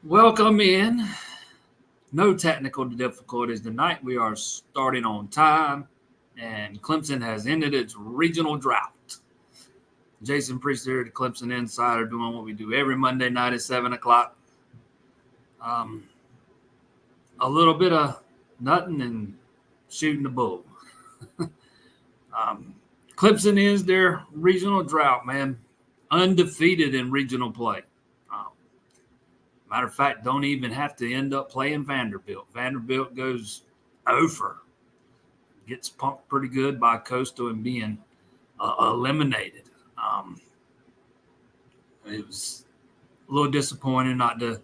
Welcome in. No technical difficulties tonight. We are starting on time, and Clemson has ended its regional drought. Jason Priest here, the Clemson Insider, doing what we do every Monday night at 7 o'clock. Um, a little bit of nothing and shooting the bull. um, Clemson is their regional drought, man. Undefeated in regional play. Um, Matter of fact, don't even have to end up playing Vanderbilt. Vanderbilt goes over, gets punked pretty good by Coastal and being eliminated. Um, it was a little disappointing not to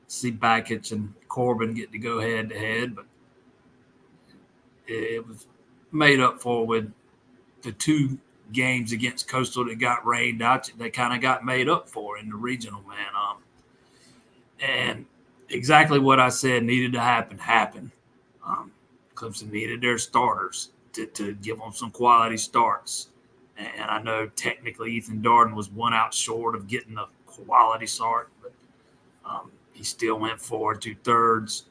see Bakich and Corbin get to go head to head, but it was made up for with the two games against Coastal that got rained out. They kind of got made up for in the regional, man. And exactly what I said needed to happen happened. Um, Clemson needed their starters to give them some quality starts. And I know technically Ethan Darden was one out short of getting a quality start, but he still went 4 2/3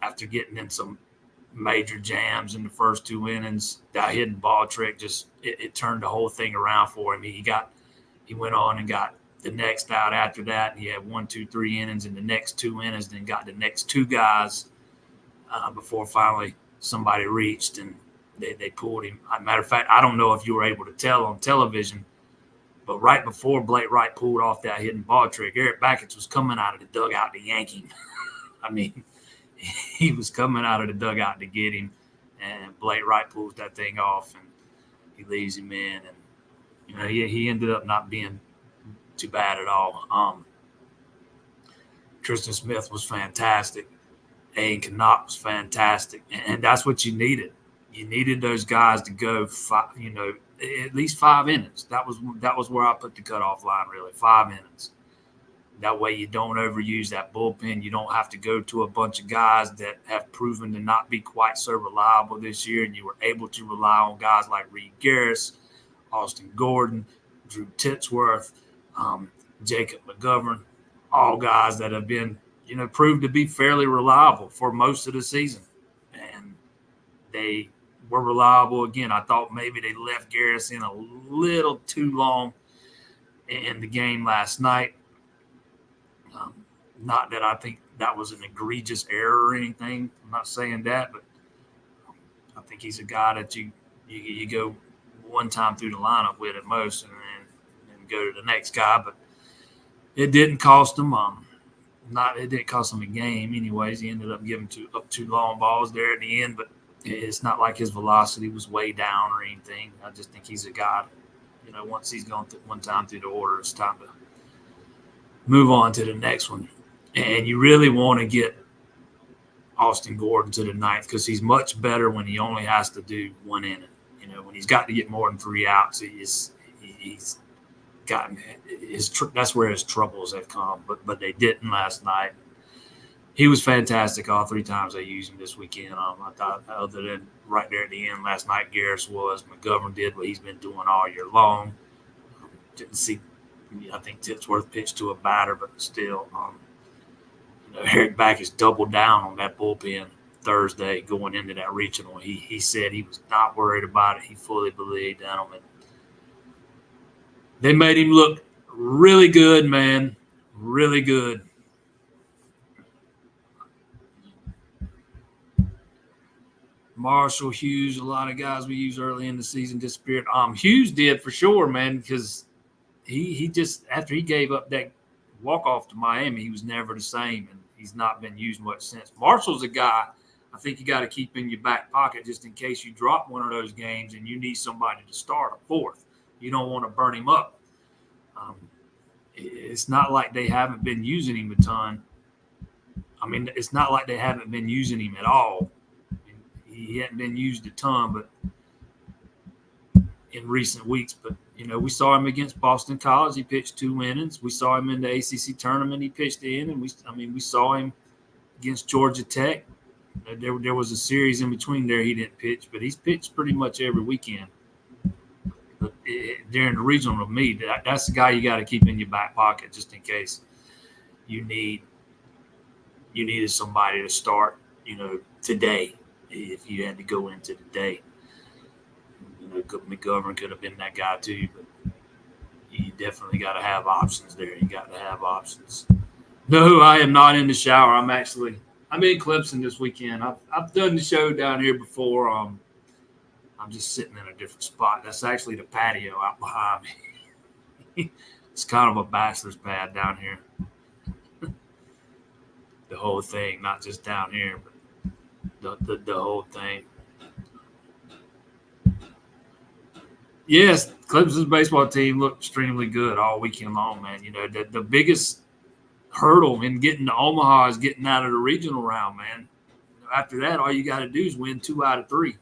after getting in some major jams in the first two innings. That hidden ball trick just it turned the whole thing around for him. He went on and got the next out after that. And he had 1, 2, 3 innings in the next two innings, then got the next two guys before finally somebody reached and they pulled him. As a matter of fact, I don't know if you were able to tell on television, but right before Blake Wright pulled off that hidden ball trick, Eric Bakich was coming out of the dugout to yank him. I mean, he was coming out of the dugout to get him, and Blake Wright pulls that thing off, and he leaves him in. And, he ended up not being too bad at all. Tristan Smith was fantastic. Aiden Knopp was fantastic, and that's what you needed. You needed those guys to go, at least 5 innings. That was where I put the cutoff line. Really, 5 innings. That way, you don't overuse that bullpen. You don't have to go to a bunch of guys that have proven to not be quite so reliable this year, and you were able to rely on guys like Reed Garris, Austin Gordon, Drew Titsworth, Jacob McGovern, all guys that have been, proved to be fairly reliable for most of the season. And they were reliable again. I thought maybe they left Garris in a little too long in the game last night. Not that I think that was an egregious error or anything. I'm not saying that, but I think he's a guy that you go one time through the lineup with at most and then go to the next guy. But it didn't cost him. It didn't cost him a game, anyways. He ended up giving up 2 long balls there at the end, but it's not like his velocity was way down or anything. I just think he's a guy. Once he's gone one time through the order, it's time to move on to the next one. And you really want to get Austin Gordon to the 9th because he's much better when he only has to do 1 inning. When he's got to get more than 3 outs, he's gotten that's where his troubles have come. But they didn't last night. He was fantastic all 3 times they used him this weekend. I thought, other than right there at the end last night, Garris was. McGovern did what he's been doing all year long. Didn't see. I think Titsworth pitched to a batter, but still, Eric Bakich doubled down on that bullpen Thursday going into that regional. He said he was not worried about it. He fully believed in them. And they made him look really good, man. Really good. Marshall, Hughes, a lot of guys we used early in the season disappeared. Hughes did for sure, man, because he just, after he gave up that walk-off to Miami, he was never the same, and he's not been used much since. Marshall's a guy I think you got to keep in your back pocket just in case you drop one of those games and you need somebody to start a 4th. You don't want to burn him up. It's not like they haven't been using him a ton. I mean, it's not like they haven't been using him at all. He hadn't been used a ton, but in recent weeks. But, we saw him against Boston College. He pitched 2 innings. We saw him in the ACC tournament. He pitched the inning. We saw him against Georgia Tech. There was a series in between there he didn't pitch, but he's pitched pretty much every weekend. But during the regional, to me, that's the guy you got to keep in your back pocket just in case you need you needed somebody to start, today if you had to go into today. McGovern could have been that guy too, but you definitely got to have options there. You got to have options. No, I am not in the shower. I'm in Clemson this weekend. I've done the show down here before. I'm just sitting in a different spot. That's actually the patio out behind me. It's kind of a bachelor's pad down here. The whole thing, not just down here, but the whole thing. Yes, Clemson's baseball team looked extremely good all weekend long, man. The biggest hurdle in getting to Omaha is getting out of the regional round, man. After that, all you got to do is win 2 out of 3.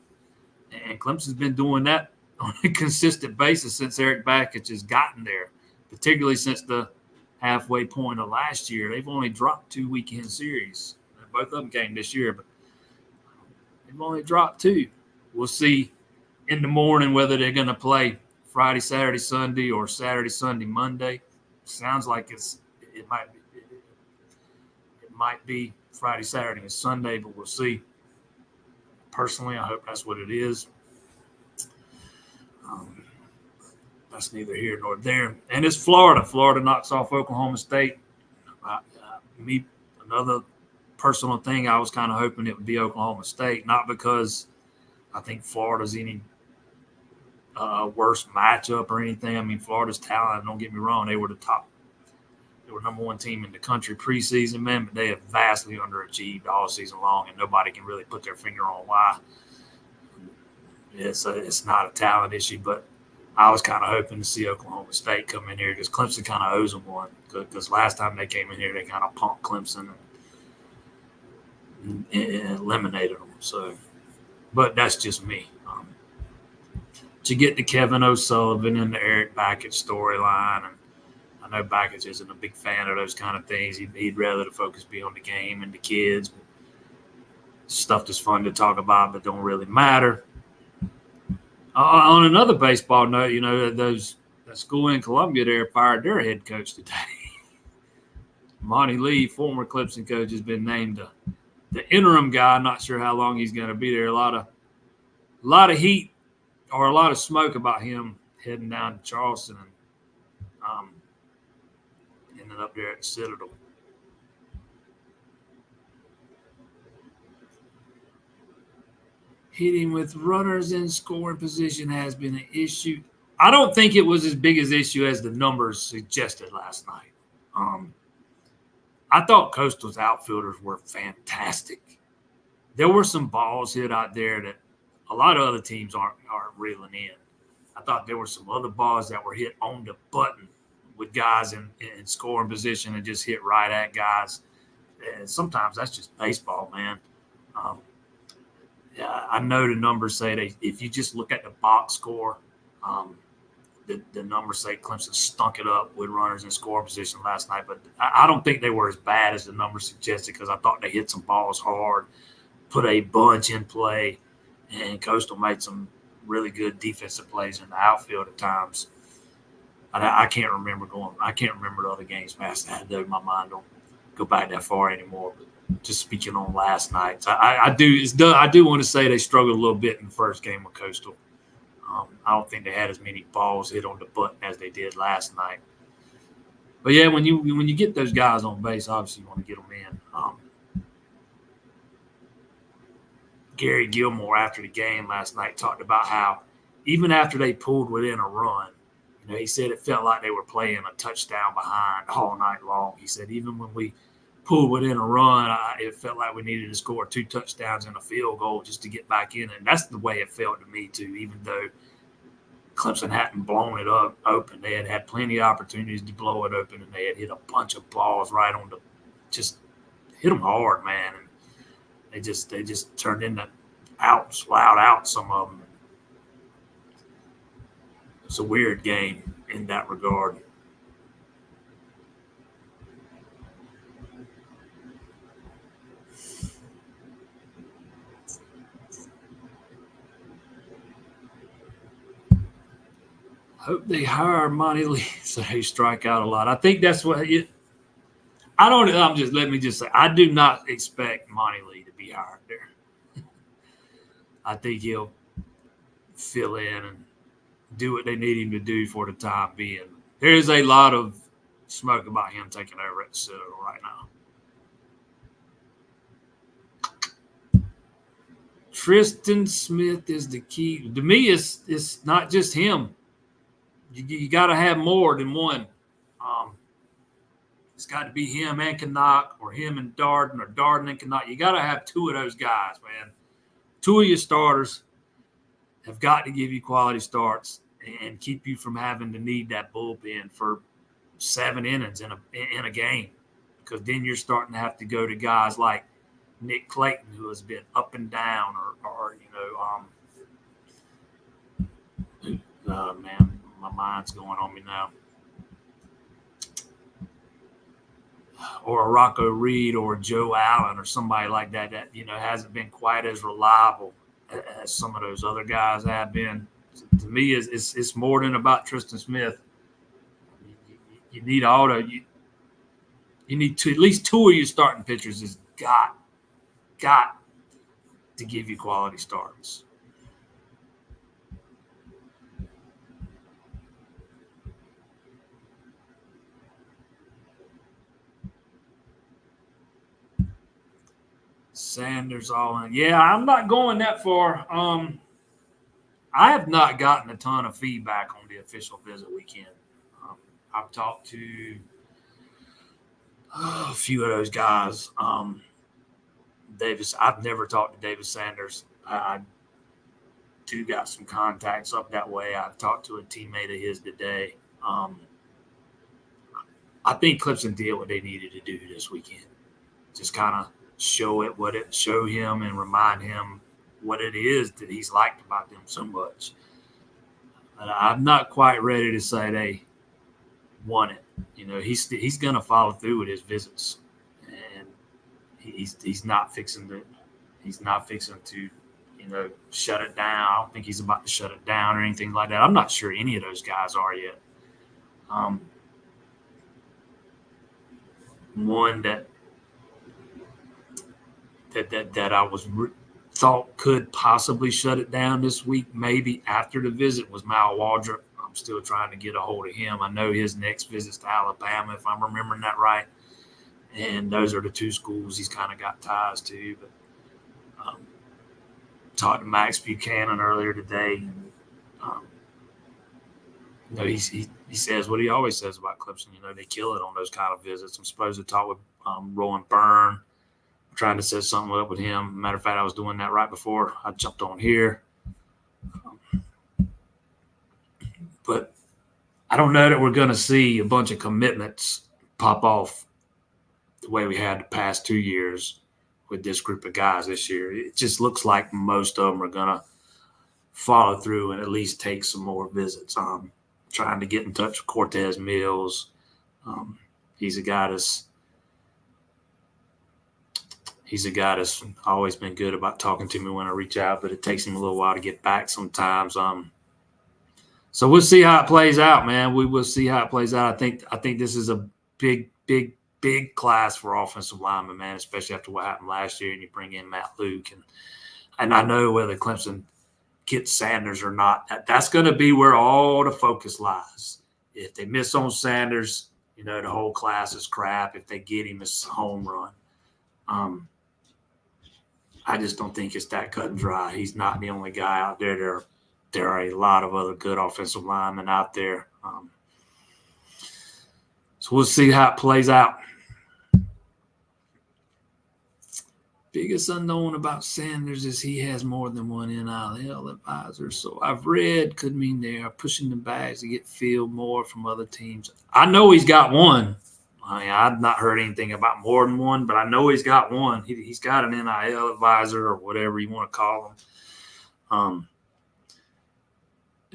And Clemson's been doing that on a consistent basis since Eric Bakich has gotten there, particularly since the halfway point of last year. They've only dropped 2 weekend series. Both of them came this year, but they've only dropped 2. We'll see in the morning whether they're going to play Friday, Saturday, Sunday, or Saturday, Sunday, Monday. Sounds like it might be Friday, Saturday, and Sunday, but we'll see. Personally, I hope that's what it is. That's neither here nor there. And it's Florida. Florida knocks off Oklahoma State. Another personal thing, I was kind of hoping it would be Oklahoma State, not because I think Florida's any worse matchup or anything. I mean, Florida's talent, don't get me wrong, they were number 1 team in the country preseason, man, but they have vastly underachieved all season long, and nobody can really put their finger on why. It's not a talent issue, but I was kind of hoping to see Oklahoma State come in here because Clemson kind of owes them one. Because last time they came in here, they kind of punked Clemson and eliminated them. So, but that's just me. To get to Kevin O'Sullivan and the Eric Bakich storyline, and I know Bakich isn't a big fan of those kind of things. He'd rather the focus be on the game and the kids. Stuff that's fun to talk about but don't really matter. On another baseball note, that school in Columbia there fired their head coach today. Monty Lee, former Clemson coach, has been named the interim guy. I'm not sure how long he's going to be there. A lot of heat or a lot of smoke about him heading down to Charleston and ended up there at the Citadel. Hitting with runners in scoring position has been an issue. I don't think it was as big an issue as the numbers suggested last night. I thought Coastal's outfielders were fantastic. There were some balls hit out there that a lot of other teams aren't reeling in. I thought there were some other balls that were hit on the button with guys in scoring position and just hit right at guys. And sometimes that's just baseball, man. I know the numbers say if you just look at the box score, the numbers say Clemson stunk it up with runners in scoring position last night. But I don't think they were as bad as the numbers suggested because I thought they hit some balls hard, put a bunch in play, and Coastal made some really good defensive plays in the outfield at times. I can't remember the other games past that, though. My mind don't go back that far anymore. But just speaking on last night, I do want to say they struggled a little bit in the first game with Coastal. I don't think they had as many balls hit on the button as they did last night. But yeah, when you get those guys on base, obviously you want to get them in. Gary Gilmore after the game last night talked about how even after they pulled within a run, he said it felt like they were playing a touchdown behind all night long. He said even when we pulled within a run, it felt like we needed to score 2 touchdowns and a field goal just to get back in. And that's the way it felt to me too, even though Clemson hadn't blown it up open. They had plenty of opportunities to blow it open, and they had hit a bunch of balls right on just hit them hard, man. And they just turned into outs, loud outs, some of them. It's a weird game in that regard. Hope they hire Monty Lee so they strike out a lot. I think that's what I don't. Let me just say, I do not expect Monty Lee to be hired there. I think he'll fill in and do what they need him to do for the time being. There is a lot of smoke about him taking over at the Citadel right now. Tristan Smith is the key. To me, it's not just him. You got to have more than one. It's got to be him and Canuck, or him and Darden, or Darden and Canuck. You got to have two of those guys, man. Two of your starters have got to give you quality starts and keep you from having to need that bullpen for 7 innings in a game, because then you're starting to have to go to guys like Nick Clayton, who has been up and down, or man, my mind's going on me now. Or a Rocco Reed or Joe Allen or somebody like that hasn't been quite as reliable as some of those other guys have been. To me, it's more than about Tristan Smith. You need you need at least two of your starting pitchers has got to give you quality starts. Sanders all in. Yeah, I'm not going that far. I have not gotten a ton of feedback on the official visit weekend. I've talked to a few of those guys. Davis, I've never talked to Davis Sanders. I do got some contacts up that way. I've talked to a teammate of his today. I think Clemson did what they needed to do this weekend. Just kind of show him and remind him what it is that he's liked about them so much. But I'm not quite ready to say they won it. He's going to follow through with his visits, and he's not fixing to shut it down. I don't think he's about to shut it down or anything like that. I'm not sure any of those guys are yet. One that I thought could possibly shut it down this week, maybe after the visit, was Mal Waldrop. I'm still trying to get a hold of him. I know his next visit's to Alabama, if I'm remembering that right. And those are the two schools he's kind of got ties to. But talked to Max Buchanan earlier today. He says what he always says about Clemson. They kill it on those kind of visits. I'm supposed to talk with Rowan Byrne. I'm trying to set something up with him. Matter of fact, I was doing that right before I jumped on here. But I don't know that we're going to see a bunch of commitments pop off the way we had the past 2 years with this group of guys this year. It just looks like most of them are going to follow through and at least take some more visits. Trying to get in touch with Cortez Mills. He's a guy that's always been good about talking to me when I reach out, but it takes him a little while to get back sometimes. So we'll see how it plays out, man. We will see how it plays out. I think this is a big class for offensive linemen, man, especially after what happened last year, and you bring in Matt Luke. And I know whether Clemson gets Sanders or not, that's going to be where all the focus lies. If they miss on Sanders, the whole class is crap. If they get him, it's a home run. I just don't think it's that cut and dry. He's not the only guy out there. There are a lot of other good offensive linemen out there. So we'll see how it plays out. Biggest unknown about Sanders is he has more than one NIL advisor. So I've read could mean they are pushing the bags to get filled more from other teams. I know he's got one. I've not heard anything about more than one, but I know he's got one. He's got an NIL advisor or whatever you want to call him.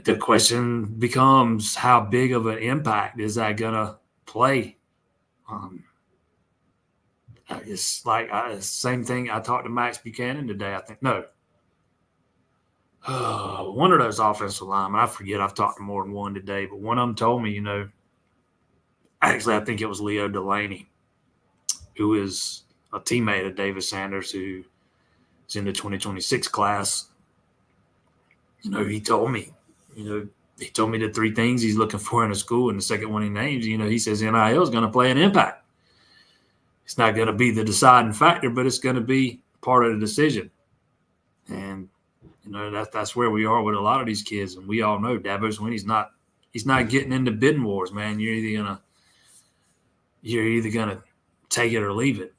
The question becomes, how big of an impact is that going to play? It's like same thing. I talked to Max Buchanan today. I think one of those offensive linemen. I forget. I've talked to more than one today, but one of them told me, actually, I think it was Leo Delaney. who is a teammate of Davis Sanders, who is in the 2026 class, he told me, the three things he's looking for in a school, and the second one he names, he says NIL is going to play an impact. It's not going to be the deciding factor, but it's going to be part of the decision. And that's where we are with a lot of these kids, and we all know Dabo's when he's not getting into bidding wars, man. You're either gonna take it or leave it.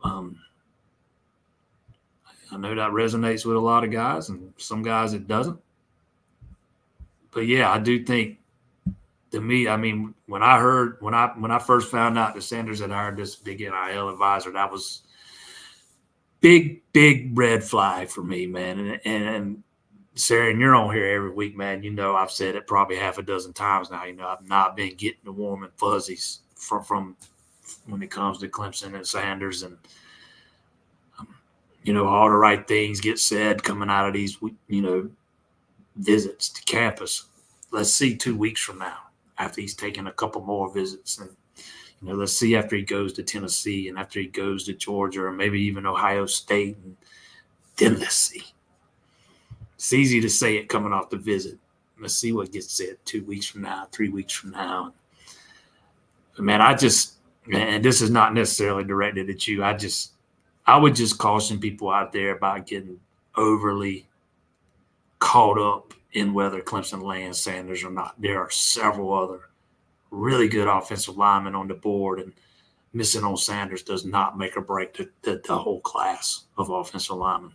I know that resonates with a lot of guys, and some guys it doesn't. But yeah, I do think, to me, I mean, when I first found out that Sanders had hired this big NIL advisor, that was big red flag for me, man. And Sarah, and you're on here every week, man. I've said it probably half a dozen times now. I've not been getting the warm and fuzzies from when it comes to Clemson and Sanders, and all the right things get said coming out of these visits to campus. Let's see 2 weeks from now, after he's taken a couple more visits, and let's see after he goes to Tennessee and after he goes to Georgia or maybe even Ohio State, and then let's see. It's easy to say it coming off the visit. Let's see what gets said 2 weeks from now, 3 weeks from now. But man, and this is not necessarily directed at you. I would just caution people out there about getting overly caught up in whether Clemson lands Sanders or not. There are several other really good offensive linemen on the board, and missing on Sanders does not make or break the whole class of offensive linemen.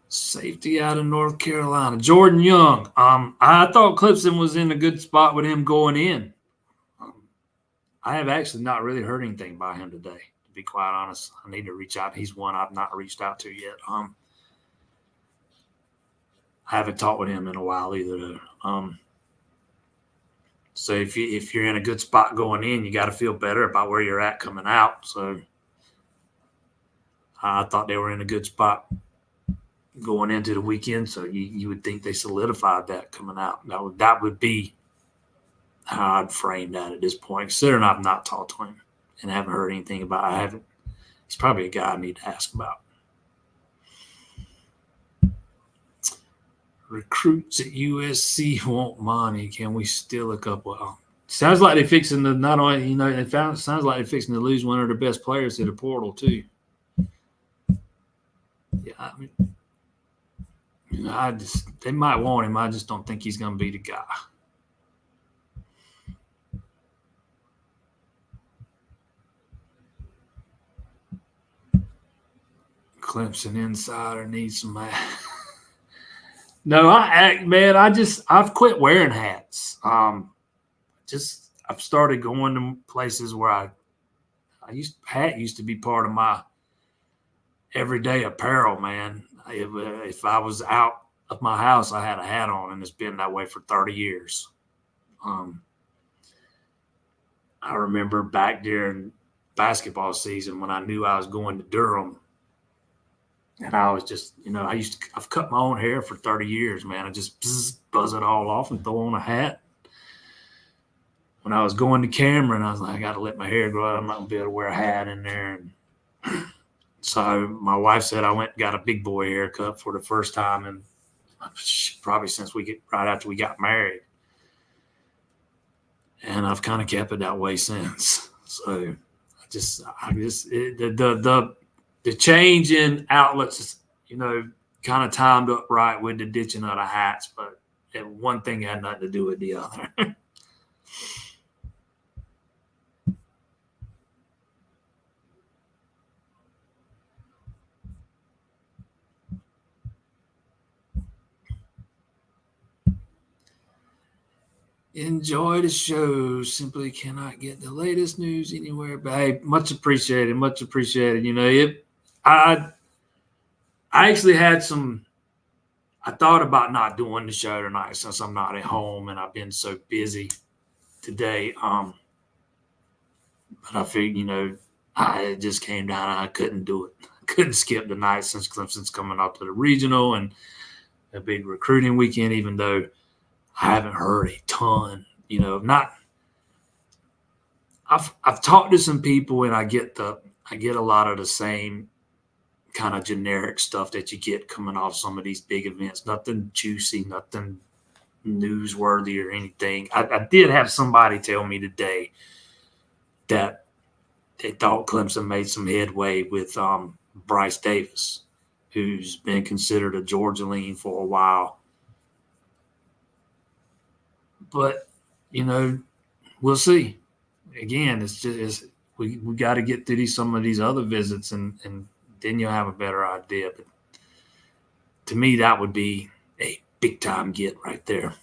Safety out of North Carolina, Jordan Young. I thought Clemson was in a good spot with him going in. I have actually not really heard anything about him today, to be quite honest. I need to reach out. He's one I've not reached out to yet. I haven't talked with him in a while either. So if you're in a good spot going in, you got to feel better about where you're at coming out. So I thought they were in a good spot going into the weekend, so you would think they solidified that coming out. That would be how I'd frame that at this point, considering I've not talked to him and haven't heard anything about it. He's probably a guy I need to ask about. Recruits at USC want money. Can we steal a couple? Sounds like they're fixing to not only, sounds like they're fixing to lose one of their best players to the portal too. Yeah, I mean, they might want him. I just don't think he's going to be the guy. Clemson insider needs some. No, I've quit wearing hats. I've started going to places where hat used to be part of my everyday apparel, man. If I was out of my house, I had a hat on, and it's been that way for 30 years. I remember back during basketball season when I knew I was going to Durham, and I was just, I've cut my own hair for 30 years, man. I just buzz it all off and throw on a hat. When I was going to Cameron, I was like, I got to let my hair grow out. I'm not going to be able to wear a hat in there. And so my wife said I went and got a big boy haircut for the first time, and probably since right after we got married. And I've kind of kept it that way since. So the change in outlets, kind of timed up right with the ditching of the hats, but one thing had nothing to do with the other. Enjoy the show. Simply cannot get the latest news anywhere. But hey, much appreciated. Much appreciated. I actually had I thought about not doing the show tonight since I'm not at home and I've been so busy today. But I figured, it just came down and I couldn't do it. I couldn't skip the night since Clemson's coming up to the regional and a big recruiting weekend, even though I haven't heard a ton. Not. I've talked to some people, and I get a lot of the same kind of generic stuff that you get coming off some of these big events. Nothing juicy, nothing newsworthy or anything. I did have somebody tell me today that they thought Clemson made some headway with Bryce Davis, who's been considered a Georgia lean for a while. But, we'll see. Again, we got to get through some of these other visits, and then you'll have a better idea. But to me, that would be a big time get right there.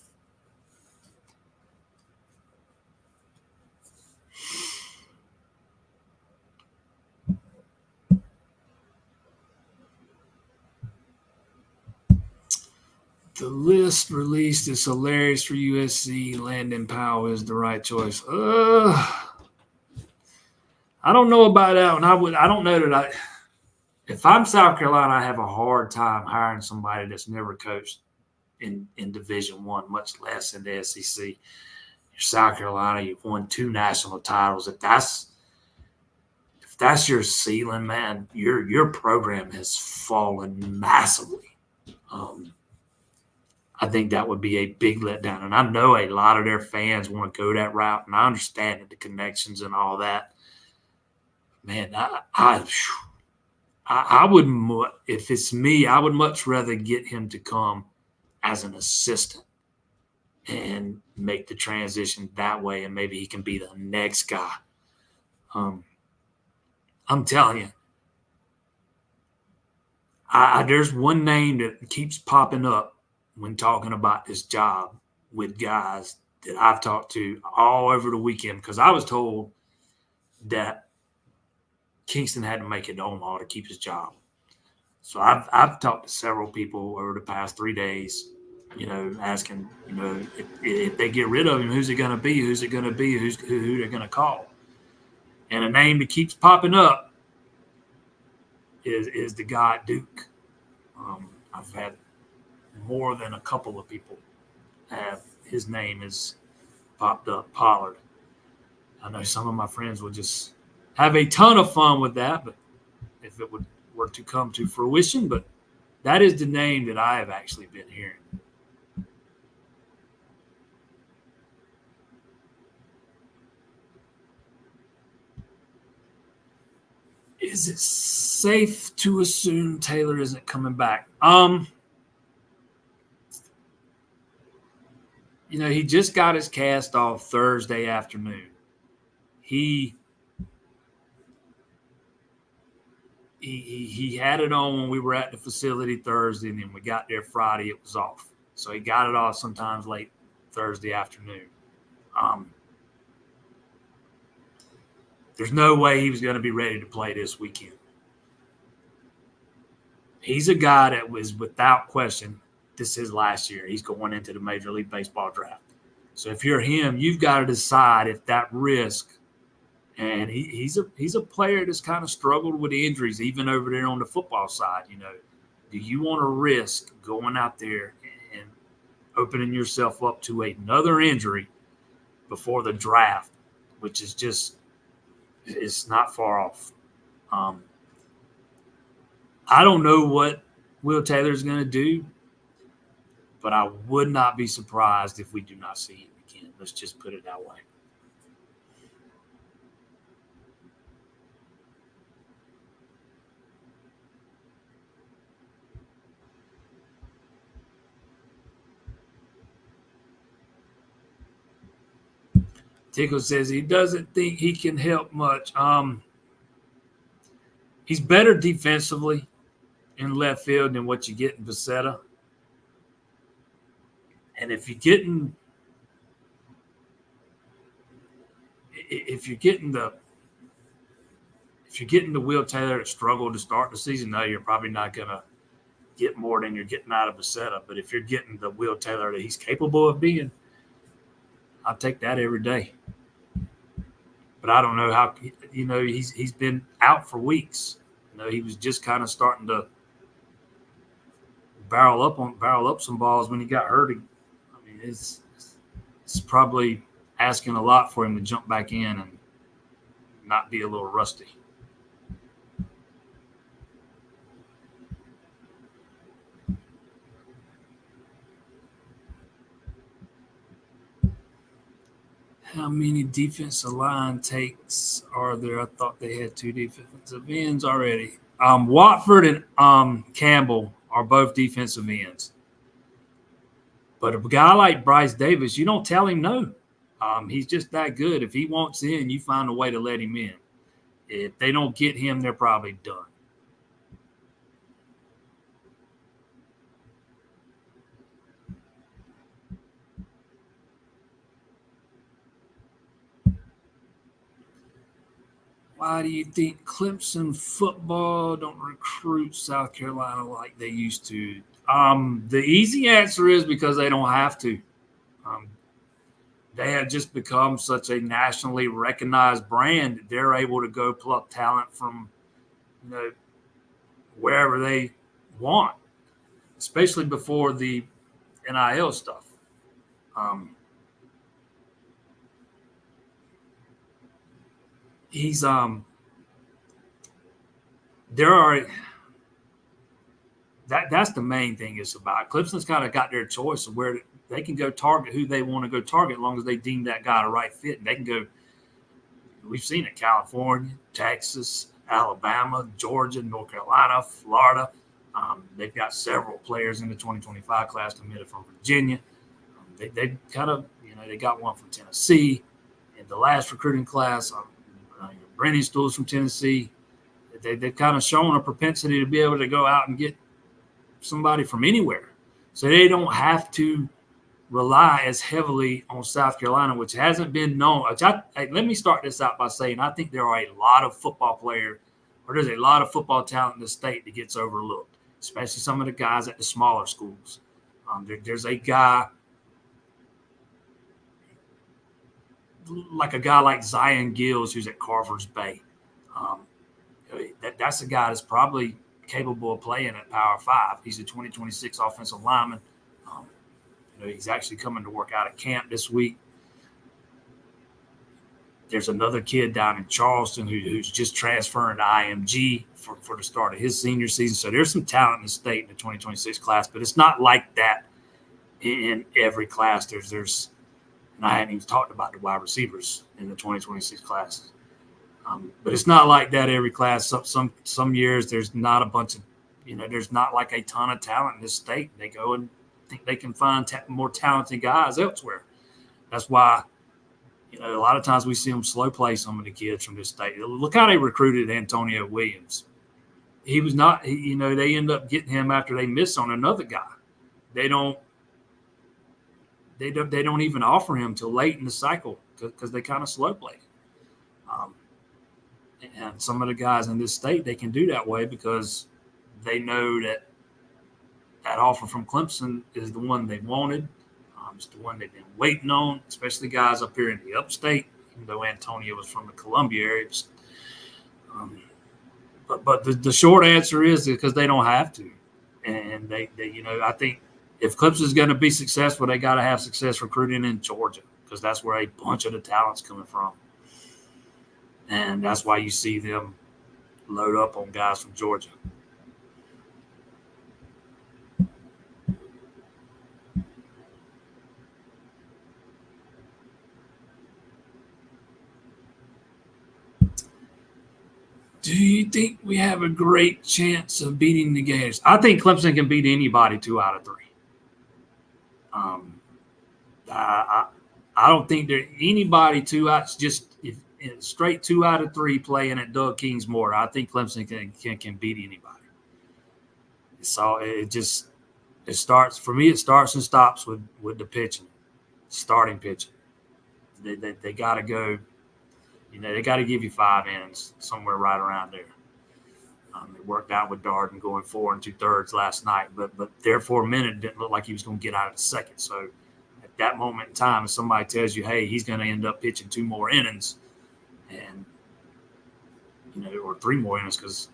The list released is hilarious for USC. Landon Powell is the right choice. I don't know about that one. I don't know that if I'm South Carolina, I have a hard time hiring somebody that's never coached in Division I, much less in the SEC. You're South Carolina, you've won 2 national titles. If that's your ceiling, man, your program has fallen massively. I think that would be a big letdown. And I know a lot of their fans want to go that route, and I understand the connections and all that. Man, I would, if it's me, I would much rather get him to come as an assistant and make the transition that way, and maybe he can be the next guy. I'm telling you, there's one name that keeps popping up when talking about this job with guys that I've talked to all over the weekend, because I was told that Kingston had to make it to Omaha to keep his job. So I've talked to several people over the past 3 days, asking, if they get rid of him, who's it going to be? Who's it going to be? Who they're going to call? And a name that keeps popping up is the guy at Duke. I've had more than a couple of people have his name is popped up, Pollard. I know some of my friends will just have a ton of fun with that, but if it were to come to fruition, but that is the name that I have actually been hearing. Is it safe to assume Taylor isn't coming back? He just got his cast off Thursday afternoon. He had it on when we were at the facility Thursday, and then we got there Friday, it was off. So he got it off sometimes late Thursday afternoon. There's no way he was going to be ready to play this weekend. He's a guy that was, without question, this is last year. He's going into the Major League Baseball draft. So if you're him, you've got to decide if that risk, and he's a player that's kind of struggled with injuries, even over there on the football side. Do you want to risk going out there and opening yourself up to another injury before the draft, which is just, it's not far off. I don't know what Will Taylor's going to do, but I would not be surprised if we do not see him again. Let's just put it that way. Tickle says he doesn't think he can help much. He's better defensively in left field than what you get in Becerra. And if you're getting the Will Taylor that struggled to start the season, no, you're probably not going to get more than you're getting out of Becerra. But if you're getting the Will Taylor that he's capable of being, I'll take that every day. But I don't know how, he's been out for weeks. He was just kind of starting to barrel up some balls when he got hurt. it's probably asking a lot for him to jump back in and not be a little rusty. How many defensive line takes are there? I thought they had 2 defensive ends already. Watford and Campbell are both defensive ends. But a guy like Bryce Davis, you don't tell him no. He's just that good. If he wants in, you find a way to let him in. If they don't get him, they're probably done. Why do you think Clemson football don't recruit South Carolina like they used to? The easy answer is because they don't have to. Um, they have just become such a nationally recognized brand that they're able to go pluck talent from wherever they want, especially before the NIL stuff. He's there are that's the main thing it's about. Clemson's kind of got their choice of where they can go target who they want to go target as long as they deem that guy the right fit. And they can go. We've seen it: California, Texas, Alabama, Georgia, North Carolina, Florida. They've got several players in the 2025 class committed from Virginia. They kind of, they got one from Tennessee in the last recruiting class. Brennan Stools from Tennessee. They've kind of shown a propensity to be able to go out and get somebody from anywhere. So they don't have to rely as heavily on South Carolina, which hasn't been known. Let me start this out by saying I think there are a lot of football players, or there's a lot of football talent in the state that gets overlooked, especially some of the guys at the smaller schools. There's a guy like Zion Gills who's at Carver's Bay. That's a guy that's probably capable of playing at Power 5. He's a 2026 offensive lineman. He's actually coming to work out at camp this week. There's another kid down in Charleston who's just transferring to IMG for the start of his senior season. So there's some talent in the state in the 2026 class, but it's not like that in every class. There's and I hadn't even talked about the wide receivers in the 2026 class. But it's not like that every class. Some years there's not a bunch of, there's not like a ton of talent in this state. They go and think they can find more talented guys elsewhere. That's why, a lot of times we see them slow play some of the kids from this state. Look how they recruited Antonio Williams. He was not, they end up getting him after they miss on another guy. They don't even offer him till late in the cycle because they kind of slow play. And some of the guys in this state, they can do that way because they know that offer from Clemson is the one they wanted. It's the one they've been waiting on, especially guys up here in the upstate, even though Antonio was from the Columbia area. But the short answer is because they don't have to. And they I think if Clemson's going to be successful, they got to have success recruiting in Georgia because that's where a bunch of the talent's coming from. And that's why you see them load up on guys from Georgia. Do you think we have a great chance of beating the Gators? I think Clemson can beat anybody 2 out of 3. I don't think there anybody 2 outs just straight 2 out of 3 playing at Doug Kingsmore. I think Clemson can beat anybody. So it starts for me. It starts and stops with the pitching, starting pitching. They got to go. They got to give you 5 innings somewhere right around there. It worked out with Darden going 4 2/3 last night, but there for a minute it didn't look like he was going to get out of the second. So at that moment in time, if somebody tells you, hey, he's going to end up pitching 2 more innings, and or 3 more innings, because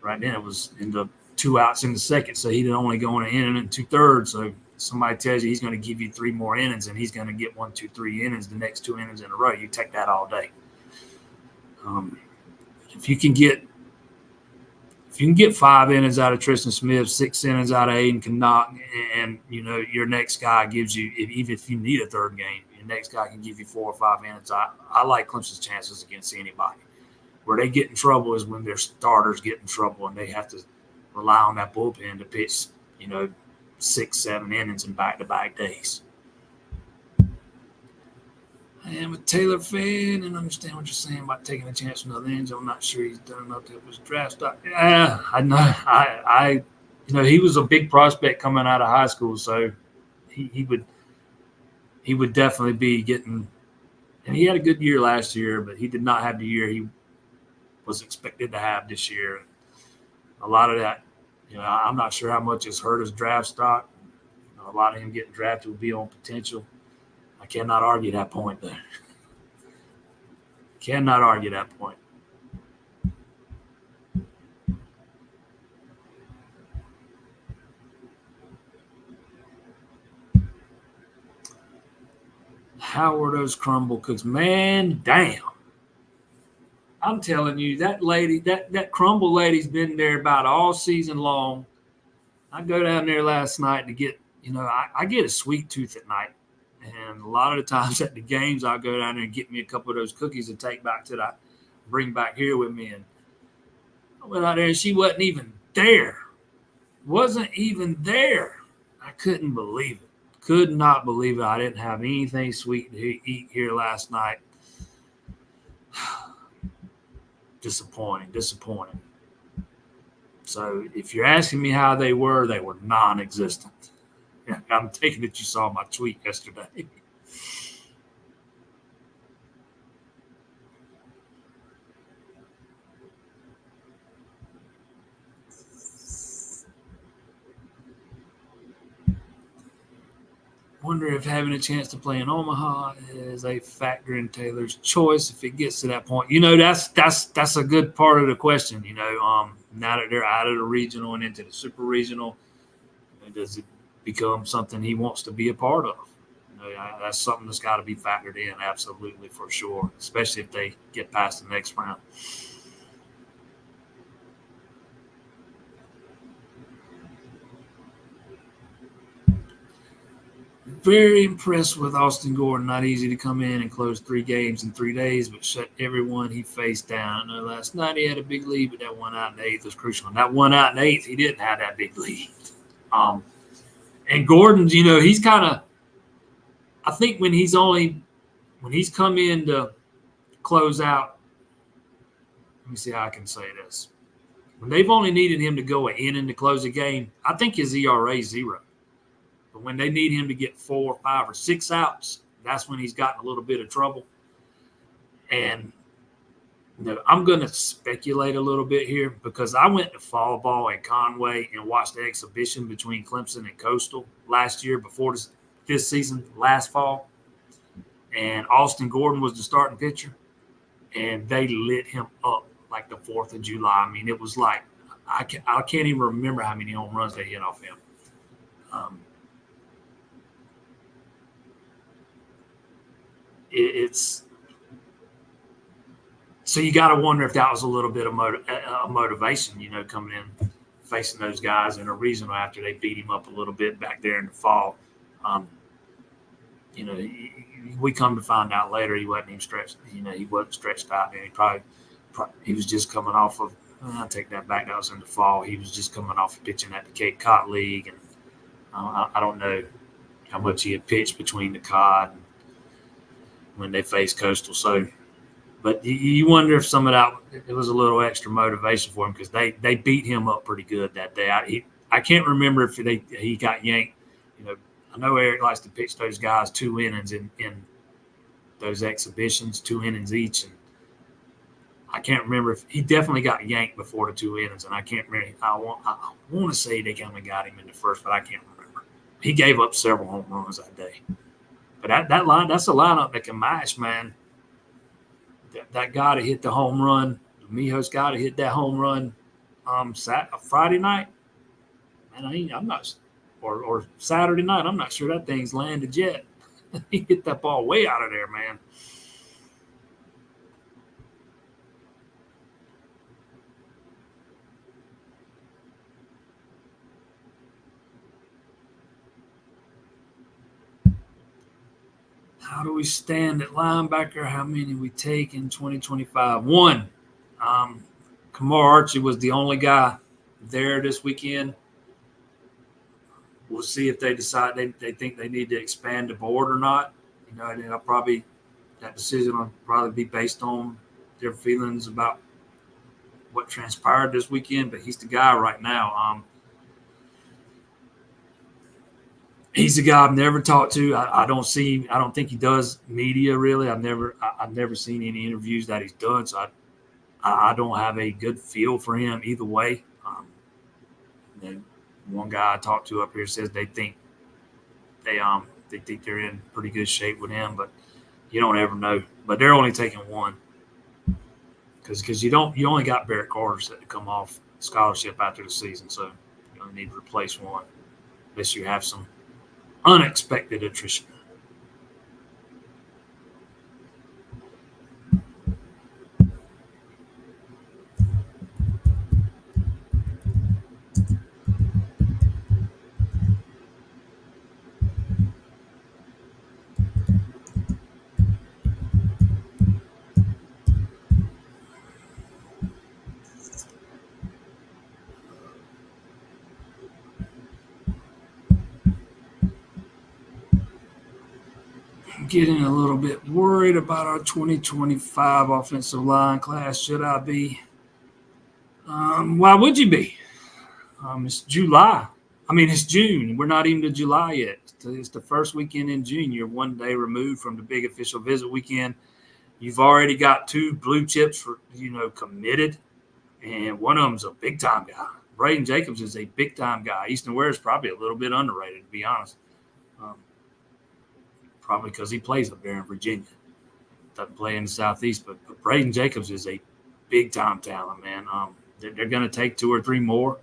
right then it was ended up 2 outs in the second, so he did only go in an inning and 2/3. So somebody tells you he's going to give you 3 more innings and he's going to get 1, 2, 3 innings the next 2 innings in a row, you take that all day. If you can get 5 innings out of Tristan Smith, 6 innings out of Aiden Knock, and your next guy gives you, even if you need a third game, your next guy can give you 4 or 5 innings. I like Clemson's chances against anybody. Where they get in trouble is when their starters get in trouble and they have to rely on that bullpen to pitch, 6, 7 innings in back-to-back days. I am a Taylor fan and understand what you're saying about taking a chance on other ends. I'm not sure he's done enough to help his draft stock. Yeah, I know. He was a big prospect coming out of high school, so he would definitely be getting. And he had a good year last year, but he did not have the year he was expected to have this year. A lot of that, I'm not sure how much has hurt his draft stock. A lot of him getting drafted will be on potential. I cannot argue that point, though. Cannot argue that point. How were those crumble cooks? Man, damn. I'm telling you, that lady, that crumble lady's been there about all season long. I go down there last night to get, I get a sweet tooth at night. And a lot of the times at the games, I'll go down there and get me a couple of those cookies to take back bring back here with me. And I went out there and she wasn't even there. Wasn't even there. I couldn't believe it. Could not believe it. I didn't have anything sweet to eat here last night. Disappointing. So if you're asking me how they were non-existent. Yeah, I'm taking it you saw my tweet yesterday. Wonder if having a chance to play in Omaha is a factor in Taylor's choice if it gets to that point. That's a good part of the question. Now that they're out of the regional and into the super regional, does it become something he wants to be a part of? That's something that's got to be factored in, absolutely, for sure, especially if they get past the next round. Very impressed with Austin Gordon. Not easy to come in and close 3 games in 3 days, but shut everyone he faced down. I know last night he had a big lead, but that one out in the 8th was crucial. And that one out in the 8th, he didn't have that big lead. And Gordon's, he's kind of – I think when he's come in to close out – let me see how I can say this. When they've only needed him to go an inning to close a game, I think his ERA is 0. But when they need him to get 4, 5, or 6 outs, that's when he's gotten a little bit of trouble. And I'm going to speculate a little bit here because I went to fall ball in Conway and watched the exhibition between Clemson and Coastal last year before this season, last fall. And Austin Gordon was the starting pitcher, and they lit him up like the 4th of July. I mean, it was like I can't even remember how many home runs they hit off him. It's so you got to wonder if that was a little bit of motivation, coming in, facing those guys in a regional after they beat him up a little bit back there in the fall. We come to find out later he wasn't even stretched. He wasn't stretched out there. He was just coming off of. I take that back. That was in the fall. He was just coming off of pitching at the Cape Cod League, and I don't know how much he had pitched between the Cod and when they faced Coastal. So, but you wonder if some of that it was a little extra motivation for him because they beat him up pretty good that day. I can't remember if he got yanked. I know Eric likes to pitch those guys 2 innings in those exhibitions, 2 innings each, and I can't remember if he definitely got yanked before the 2 innings, and I can't remember. I want to say they kind of got him in the first, but I can't remember. He gave up several home runs that day. But that's a lineup that can match, man. That guy to hit the home run, Mijo's guy to hit that home run Friday night. Man, or Saturday night. I'm not sure that thing's landed yet. He hit that ball way out of there, man. How do we stand at linebacker? How many we take in 2025? One. Kamar Archie was the only guy there this weekend. We'll see if they decide they think they need to expand the board or not. You know, and I'll probably that decision will probably be based on their feelings about what transpired this weekend. But he's the guy right now. He's a guy I've never talked to. I don't think he does media really. I've never seen any interviews that he's done. So I don't have a good feel for him either way. One guy I talked to up here says they think they're in pretty good shape with him, but you don't ever know. But they're only taking one because you only got Barrett Carter set to come off scholarship after the season, so you only need to replace one unless you have some unexpected attrition. Getting a little bit worried about our 2025 offensive line class. Should I be? Why would you be? It's July. It's June. We're not even to July yet. It's the first weekend in June. You're one day removed from the big official visit weekend. You've already got two blue chips committed, and one of them's a big time guy. Braden Jacobs is a big time guy. Easton Ware is probably a little bit underrated, to be honest. Probably because he plays up there in Virginia. Doesn't play in the Southeast, but Braden Jacobs is a big-time talent, man. They're going to take two or three more.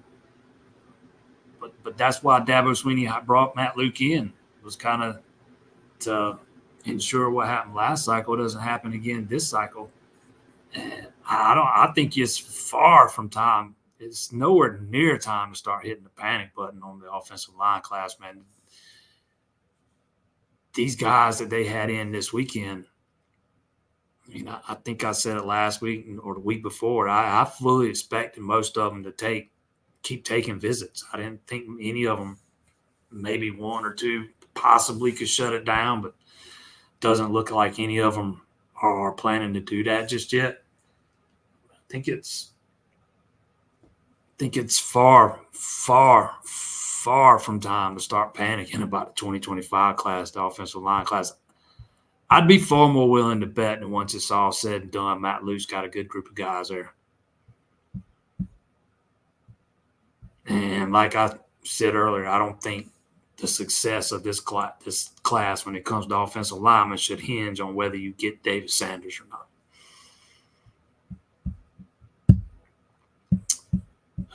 But that's why Dabo Swinney brought Matt Luke in, was kind of to ensure what happened last cycle doesn't happen again this cycle. And I think it's far from time. It's nowhere near time to start hitting the panic button on the offensive line class, man. These guys that they had in this weekend, I think I said it last week or the week before. I fully expected most of them to keep taking visits. I didn't think any of them, maybe one or two, possibly could shut it down, but doesn't look like any of them are planning to do that just yet. I think it's far from time to start panicking about the 2025 class, the offensive line class. I'd be far more willing to bet that once it's all said and done, Matt Luke's got a good group of guys there. And like I said earlier, I don't think the success of this class when it comes to offensive linemen should hinge on whether you get David Sanders or not.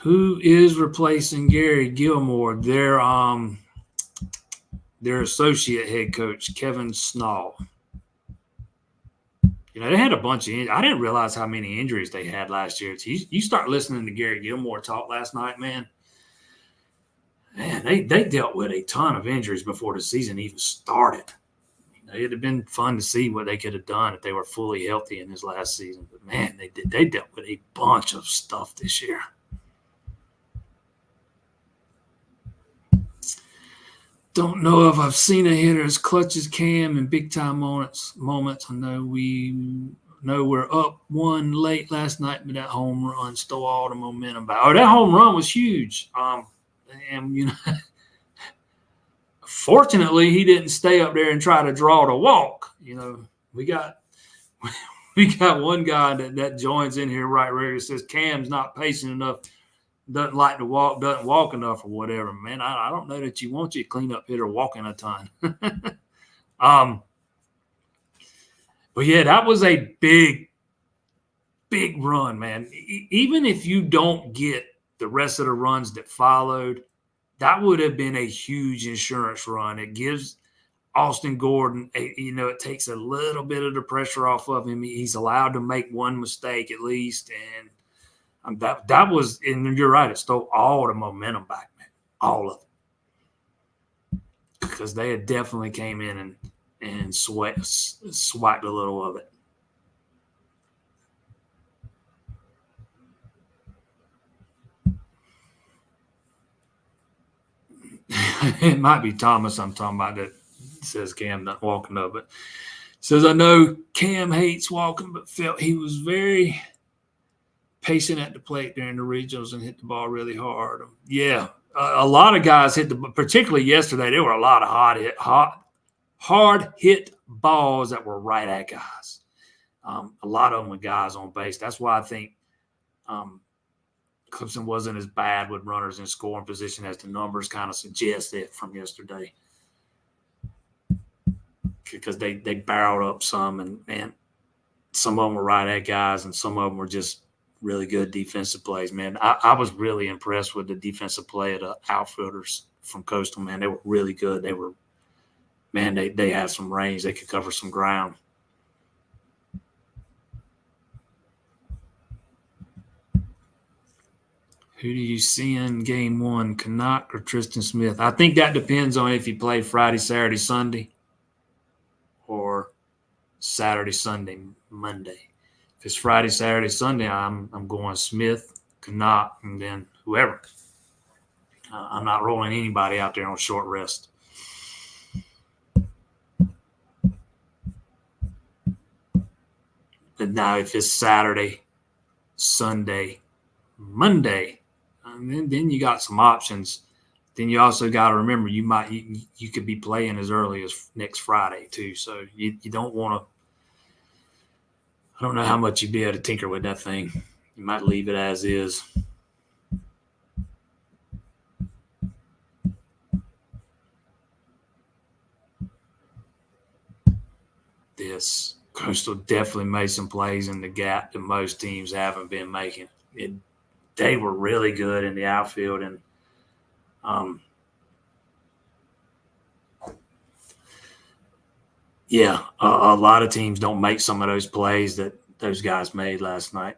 Who is replacing Gary Gilmore? Their associate head coach, Kevin Snall. They had a bunch of I didn't realize how many injuries they had last year. You start listening to Gary Gilmore talk last night, man. Man, they dealt with a ton of injuries before the season even started. It'd have been fun to see what they could have done if they were fully healthy in this last season. But, man, they dealt with a bunch of stuff this year. Don't know if I've seen a hitter as clutch as Cam in big-time moments. I know we're up one late last night, but that home run stole all the momentum back. Oh, that home run was huge. Fortunately, he didn't stay up there and try to draw the walk. We got one guy that joins in here right where he says Cam's not patient enough, doesn't like to walk, doesn't walk enough or whatever. Man, I don't know that you want your cleanup hitter walking a ton. But yeah, that was a big run, man. Even if you don't get the rest of the runs that followed, That would have been a huge insurance run. It gives Austin Gordon, it takes a little bit of the pressure off of him. He's allowed to make one mistake at least, and that was. And you're right, it stole all the momentum back, man, all of it, because they had definitely came in and swiped a little of it. It might be Thomas I'm talking about that says Cam not walking up, but says I know Cam hates walking, but felt he was very patient at the plate during the regionals and hit the ball really hard. Yeah, a lot of guys hit particularly yesterday. There were a lot of hard hit balls that were right at guys. A lot of them with guys on base. That's why I think Clemson wasn't as bad with runners in scoring position as the numbers kind of suggest it from yesterday, because they barreled up some, and some of them were right at guys, and some of them were just really good defensive plays, man. I was really impressed with the defensive play of the outfielders from Coastal, man. They were really good. They had some range. They could cover some ground. Who do you see in game one, Canuck or Tristan Smith? I think that depends on if he played Friday, Saturday, Sunday, or Saturday, Sunday, Monday. If it's Friday, Saturday, Sunday, I'm going Smith, Canuck, and then whoever. I'm not rolling anybody out there on short rest. But now, if it's Saturday, Sunday, Monday, then you got some options. Then you also got to remember you could be playing as early as next Friday too. So you don't want to. I don't know how much you'd be able to tinker with that thing. You might leave it as is. This Coastal definitely made some plays in the gap that most teams haven't been making. They were really good in the outfield, and a lot of teams don't make some of those plays that those guys made last night.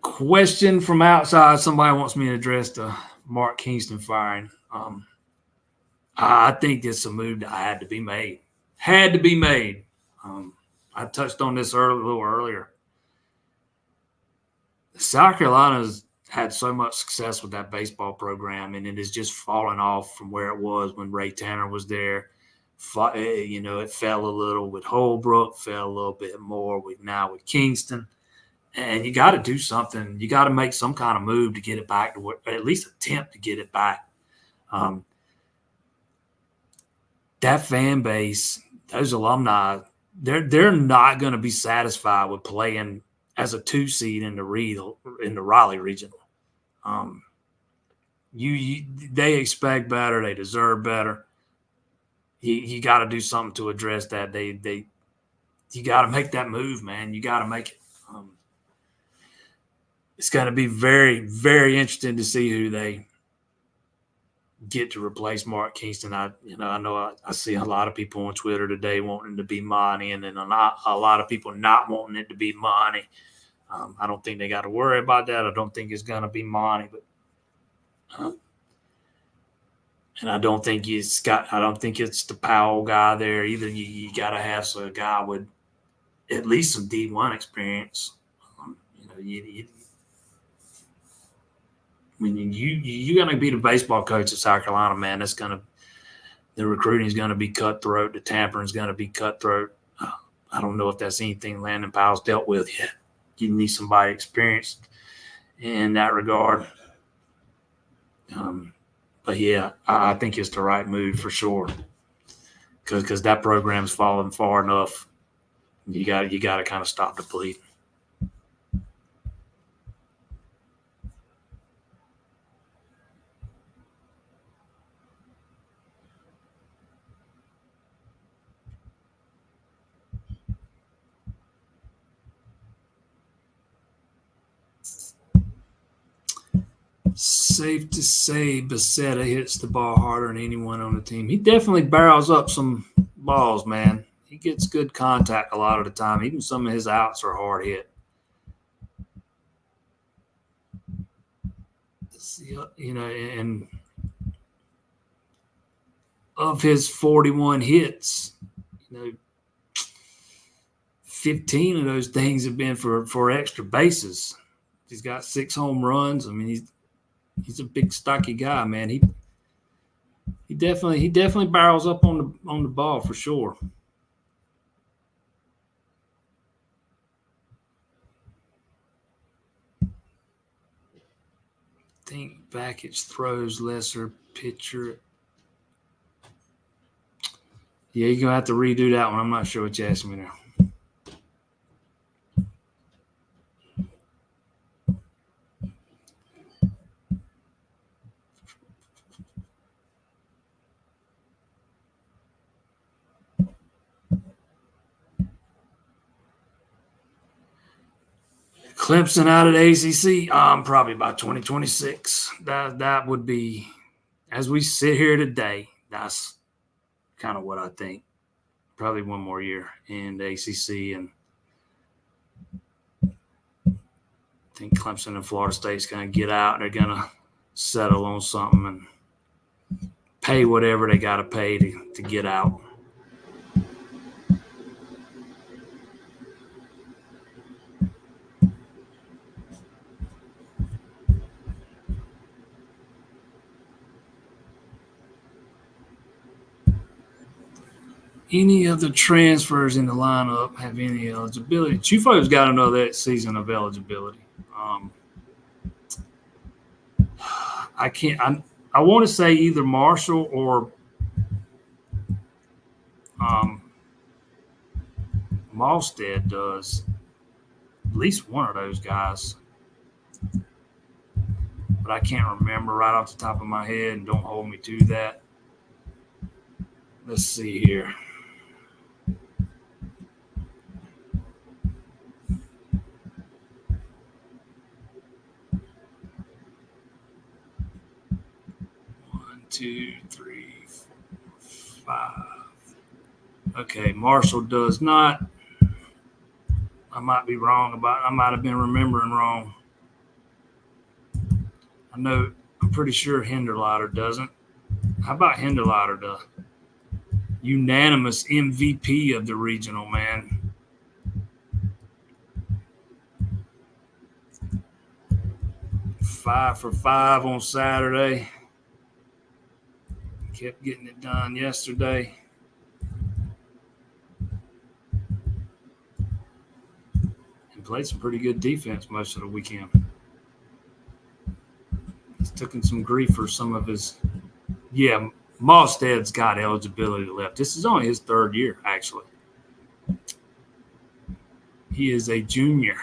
Question from outside. Somebody wants me to address the Mark Kingston firing. I think it's a move that had to be made. Had to be made. I touched on this a little earlier. South Carolina's had so much success with that baseball program, and it has just fallen off from where it was when Ray Tanner was there. It fell a little with Holbrook, fell a little bit more with Kingston. And you got to do something. You got to make some kind of move to get it back to at least attempt to get it back. That fan base, those alumni, they're not going to be satisfied with playing as a 2 seed in the Raleigh regional. They expect better. They deserve better. You got to do something to address that. You got to make that move, man. You got to make it. It's going to be very, very interesting to see who they get to replace Mark Kingston. I know I see a lot of people on Twitter today wanting to be Monty, and then a lot of people not wanting it to be Monty. I don't think they got to worry about that. I don't think it's going to be Monty, but and I don't think it's the Powell guy there either. You got to have a guy with at least some D1 experience. When you're going to be the baseball coach at South Carolina, man, the recruiting is going to be cutthroat. The tampering is going to be cutthroat. I don't know if that's anything Landon Powell's dealt with yet. You need somebody experienced in that regard. But yeah, I think it's the right move for sure, because that program's fallen far enough. You got to kind of stop the bleeding. Safe to say Becerra hits the ball harder than anyone on the team. He definitely barrels up some balls, man. He gets good contact a lot of the time. Even some of his outs are hard hit. You know, and of his 41 hits, you know, 15 of those things have been for extra bases. He's got 6 home runs. I mean, he's a big stocky guy, man. He definitely barrels up on the ball for sure. I think Bakich throws lesser pitcher. Yeah, you're gonna have to redo that one. I'm not sure what you asked me now. Clemson out of the ACC, probably by 2026. That would be, as we sit here today, that's kind of what I think. Probably one more year in the ACC, and I think Clemson and Florida State's going to get out. They're going to settle on something and pay whatever they got to pay to get out. Any of the transfers in the lineup have any eligibility? Chufo's got another season of eligibility. I can't. I want to say either Marshall or Malstead does. At least one of those guys, but I can't remember right off the top of my head. And don't hold me to that. Let's see here. Two, three, four, 5. Okay, Marshall does not. I might be wrong about. I might have been remembering wrong. I know. I'm pretty sure Hinderleiter doesn't. How about Hinderleiter, the unanimous MVP of the regional, man? Five for 5 on Saturday. Kept getting it done yesterday. And played some pretty good defense most of the weekend. He's taken some grief for some of his. Yeah, Malstead's got eligibility left. This is only his 3rd year, actually. He is a junior.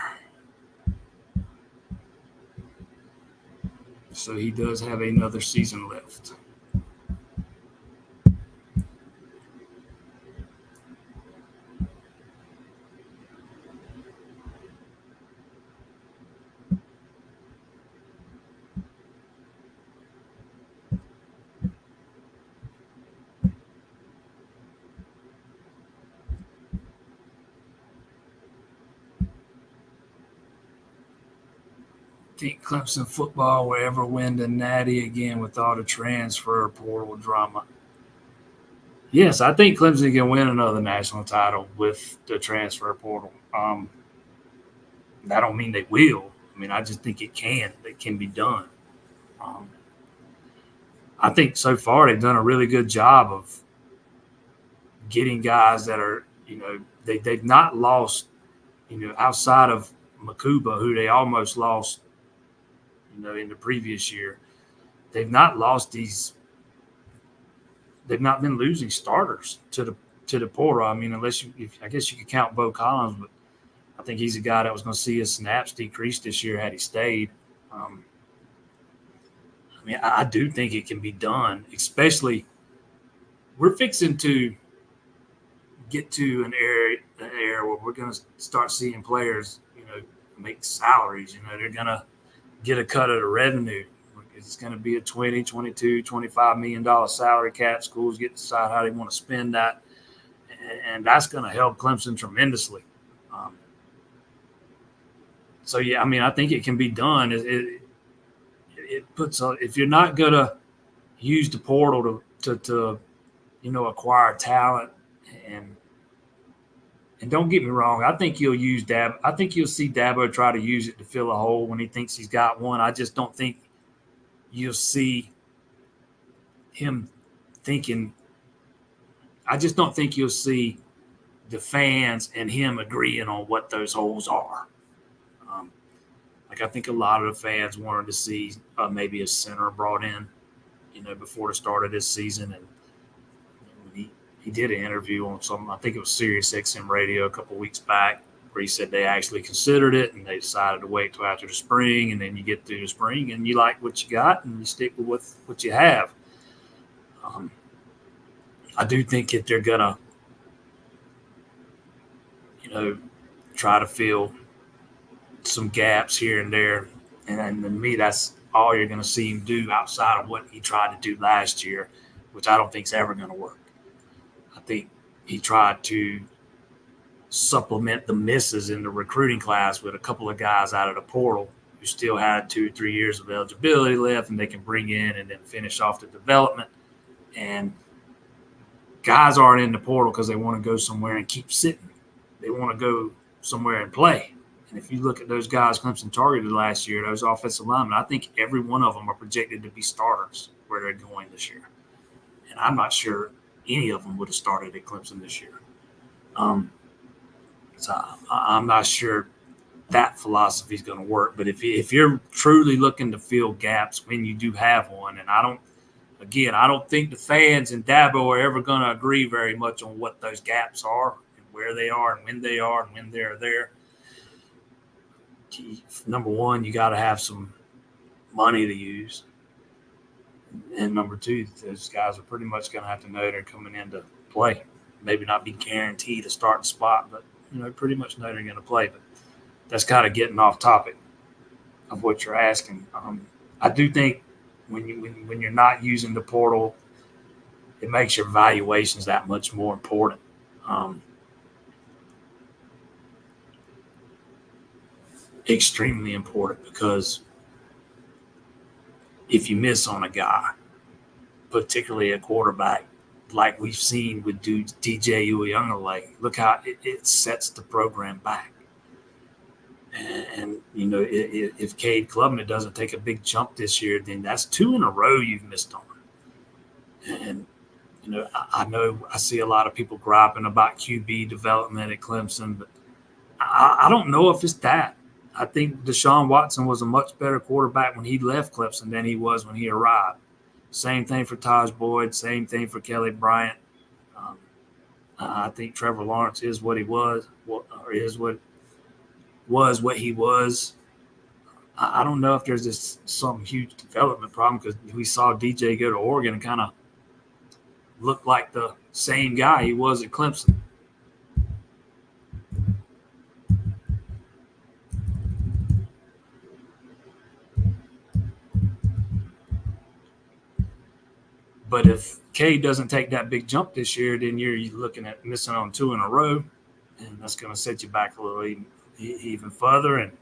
So he does have another season left. Think Clemson football will ever win the Natty again with all the transfer portal drama? Yes, I think Clemson can win another national title with the transfer portal. That don't mean they will. I mean, I just think it can. It can be done. I think so far they've done a really good job of getting guys that are, they've not lost, outside of Makuba, who they almost lost, in the previous year. They've not lost these. They've not been losing starters to the portal. I mean, I guess you could count Bo Collins, but I think he's a guy that was going to see his snaps decrease this year had he stayed. I mean, I do think it can be done, especially we're fixing to get to an area where we're going to start seeing players, make salaries. They're going to get a cut of the revenue. it's going to be a 20, 22, $25 million salary cap. Schools get to decide how they want to spend that. And that's going to help Clemson tremendously. So, yeah, I mean, I think it can be done. It puts if you're not going to use the portal to acquire talent, and don't get me wrong, I think you'll use Dabo. I think you'll see Dabo try to use it to fill a hole when he thinks he's got one. I just don't think you'll see him thinking. I just don't think you'll see the fans and him agreeing on what those holes are. I think a lot of the fans wanted to see maybe a center brought in, before the start of this season. And he did an interview on I think it was Sirius XM radio a couple weeks back, where he said they actually considered it and they decided to wait till after the spring. And then you get through the spring and you like what you got and you stick with what you have. I do think that they're gonna, try to fill some gaps here and there. And to me, that's all you're going to see him do outside of what he tried to do last year, which I don't think is ever going to work. I think he tried to supplement the misses in the recruiting class with a couple of guys out of the portal who still had 2-3 years of eligibility left and they can bring in and then finish off the development. And guys aren't in the portal because they want to go somewhere and keep sitting. They want to go somewhere and play. And if you look at those guys Clemson targeted last year, those offensive linemen, I think every one of them are projected to be starters where they're going this year. And I'm not sure any of them would have started at Clemson this year. So I'm not sure that philosophy is going to work. But if you're truly looking to fill gaps when you do have one, and I don't think the fans and Dabo are ever going to agree very much on what those gaps are and where they are and when they are and when they're there. Number one, you got to have some money to use. And number two, those guys are pretty much going to have to know they're coming in to play. Maybe not be guaranteed a starting spot, but pretty much know they're going to play. But that's kind of getting off topic of what you're asking. I do think when you're not using the portal, it makes your valuations that much more important. Extremely important, because if you miss on a guy, particularly a quarterback, like we've seen with DJ Uiagalelei, look how it sets the program back. And if Cade Klubnik doesn't take a big jump this year, then that's 2 in a row you've missed on. And I know I see a lot of people griping about QB development at Clemson, but I don't know if it's that. I think Deshaun Watson was a much better quarterback when he left Clemson than he was when he arrived. Same thing for Taj Boyd. Same thing for Kelly Bryant. I think Trevor Lawrence is what he was, or is what he was. I don't know if there's some huge development problem, because we saw DJ go to Oregon and kind of look like the same guy he was at Clemson. But if Cade doesn't take that big jump this year, then you're looking at missing on 2 in a row, and that's going to set you back a little even further. And,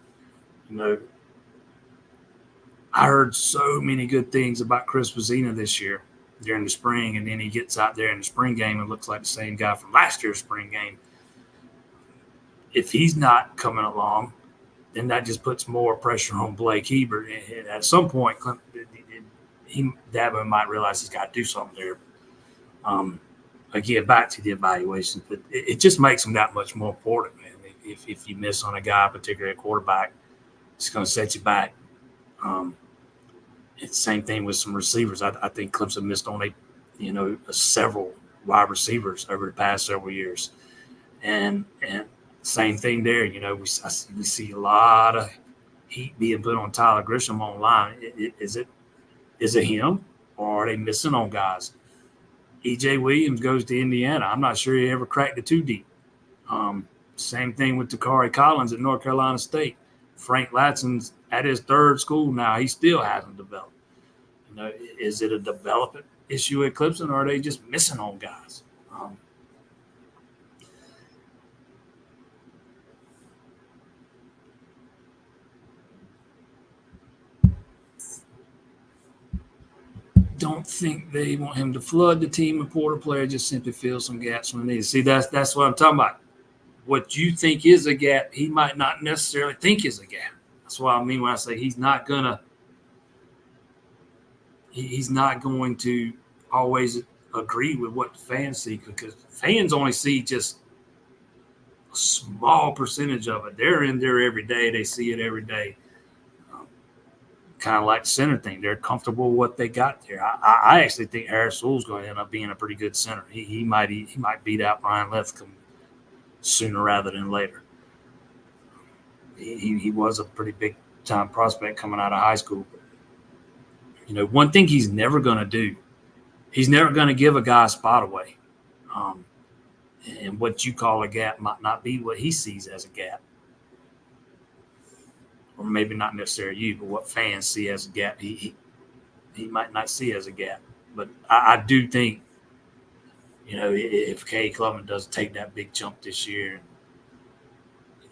I heard so many good things about Chris Vizina this year during the spring, and then he gets out there in the spring game and looks like the same guy from last year's spring game. If he's not coming along, then that just puts more pressure on Blake Hebert. And at some point, Dabo might realize he's got to do something there. Again, back to the evaluations, but it just makes them that much more important, man. If you miss on a guy, particularly a quarterback, it's going to set you back. It's the same thing with some receivers. I think Clemson missed on several wide receivers over the past several years, and same thing there. We see a lot of heat being put on Tyler Grisham online. Is it him, or are they missing on guys? E.J. Williams goes to Indiana. I'm not sure he ever cracked it too deep. Same thing with Takari Collins at North Carolina State. Frank Latson's at his third school now. He still hasn't developed. Is it a development issue at Clemson, or are they just missing on guys? Don't think they want him to flood the team with portal player, just simply fill some gaps when needed. See, that's what I'm talking about. What you think is a gap, he might not necessarily think is a gap. That's what I mean when I say he's not going to always agree with what the fans see, because fans only see just a small percentage of it. They're in there every day. They see it every day. Kind of like the center thing. They're comfortable with what they got there. I actually think Harris Sewell's going to end up being a pretty good center. He might beat out Ryan Lethcom sooner rather than later. He was a pretty big time prospect coming out of high school. One thing he's never going to do, he's never going to give a guy a spot away. And what you call a gap might not be what he sees as a gap. Or maybe not necessarily you, but what fans see as a gap, he might not see as a gap. But I do think, if Cade Klubman doesn't take that big jump this year,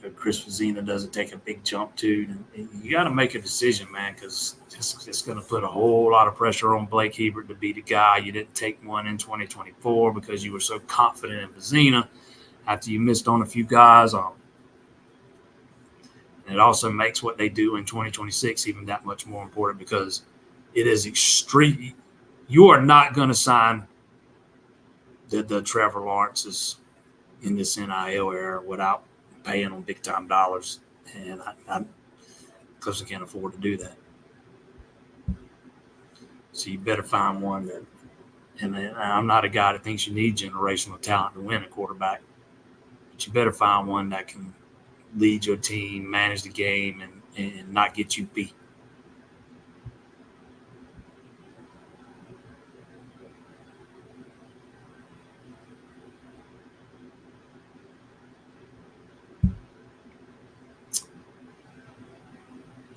and Chris Fazzina doesn't take a big jump too, you got to make a decision, man, because it's going to put a whole lot of pressure on Blake Hebert to be the guy. You didn't take one in 2024 because you were so confident in Fazzina after you missed on a few guys. And it also makes what they do in 2026 even that much more important, because it is extreme. You are not going to sign the Trevor Lawrences in this NIL era without paying them big time dollars, and Clemson can't afford to do that. So you better find one that. And I'm not a guy that thinks you need generational talent to win a quarterback, but you better find one that can lead your team, manage the game, and not get you beat.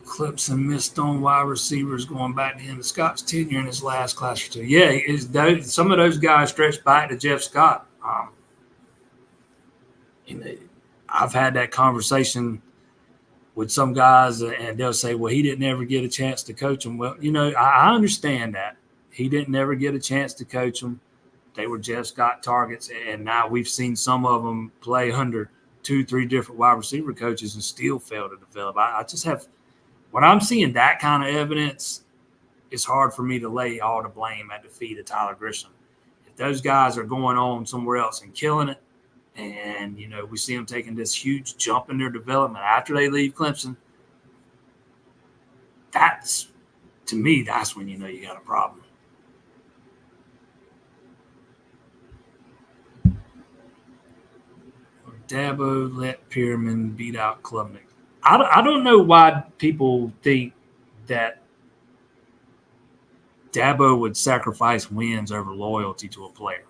Clemson missed on wide receivers going back to him. Scott's tenure in his last class or two. Yeah, some of those guys stretch back to Jeff Scott. I've had that conversation with some guys, and they'll say, well, he didn't ever get a chance to coach them. Well, I understand that. He didn't ever get a chance to coach them. They were Jeff Scott targets, and now we've seen some of them play under 2-3 different wide receiver coaches and still fail to develop. I just have – when I'm seeing that kind of evidence, it's hard for me to lay all the blame at the feet of Tyler Grisham. If those guys are going on somewhere else and killing it, and, we see them taking this huge jump in their development after they leave Clemson, to me, that's when you got a problem. Dabo let Pierman beat out Klubnik. I don't know why people think that Dabo would sacrifice wins over loyalty to a player.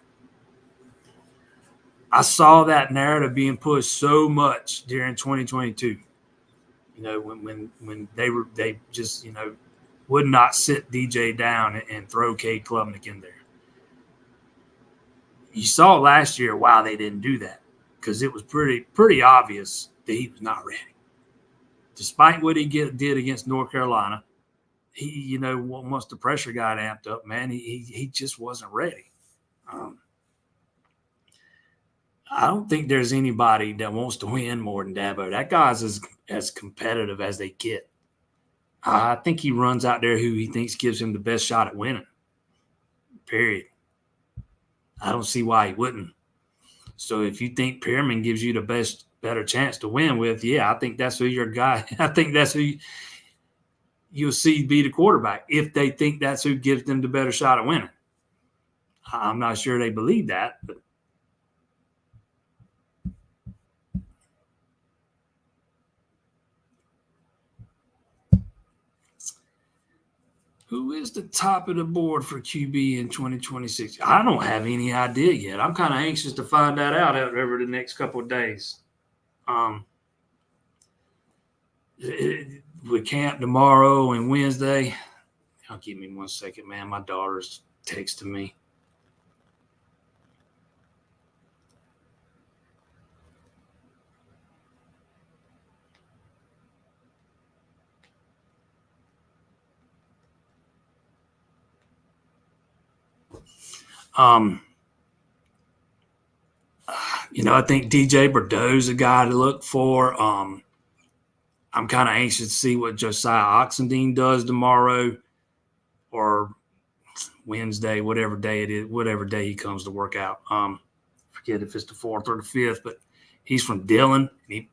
I saw that narrative being pushed so much during 2022. When they just would not sit DJ down and throw Cade Klubnik in there. You saw last year why they didn't do that, because it was pretty obvious that he was not ready. Despite what he did against North Carolina, he once the pressure got amped up, man, he just wasn't ready. I don't think there's anybody that wants to win more than Dabo. That guy's as competitive as they get. I think he runs out there who he thinks gives him the best shot at winning. Period. I don't see why he wouldn't. So if you think Pierman gives you the better chance to win with, yeah, I think that's who your guy. I think that's who you'll see be the quarterback if they think that's who gives them the better shot at winning. I'm not sure they believe that, but. Who is the top of the board for QB in 2026? I don't have any idea yet. I'm kind of anxious to find that out over the next couple of days. With camp tomorrow and Wednesday, give me 1 second, man. My daughter's texting me. I think DJ Bordeaux's a guy to look for. I'm kind of anxious to see what Josiah Oxendine does tomorrow or Wednesday, whatever day it is, whatever day he comes to work out. Forget if it's the 4th or the 5th, but he's from Dillon.